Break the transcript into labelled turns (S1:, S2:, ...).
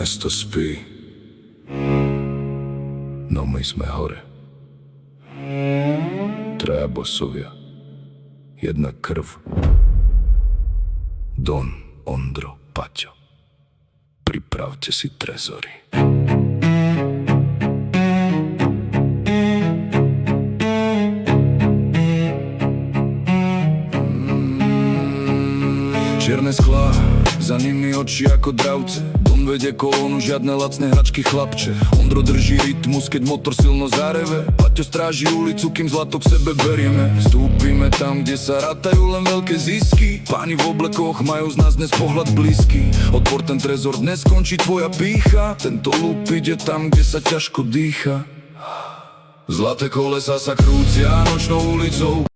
S1: mesto spí, no my sme hore. Traja bosovia, jedna krv. Don, Ondro, Paťo, pripravte si trezory. Čierne sklá, za nimi oči ako dravce. Don vedie kolónu, žiadne lacné hračky chlapče. Ondro drží rytmus, keď motor silno zareve. Paťo stráži ulicu, kým zlato k sebe berieme. Vstúpime tam, kde sa rátajú len veľké zisky. Páni v oblekoch majú z nás dnes pohľad blízky. Otvor ten trezor, dnes skončí tvoja pýcha. Tento lup ide tam, kde sa ťažko dýcha. Zlaté kolesa sa krúcia nočnou ulicou.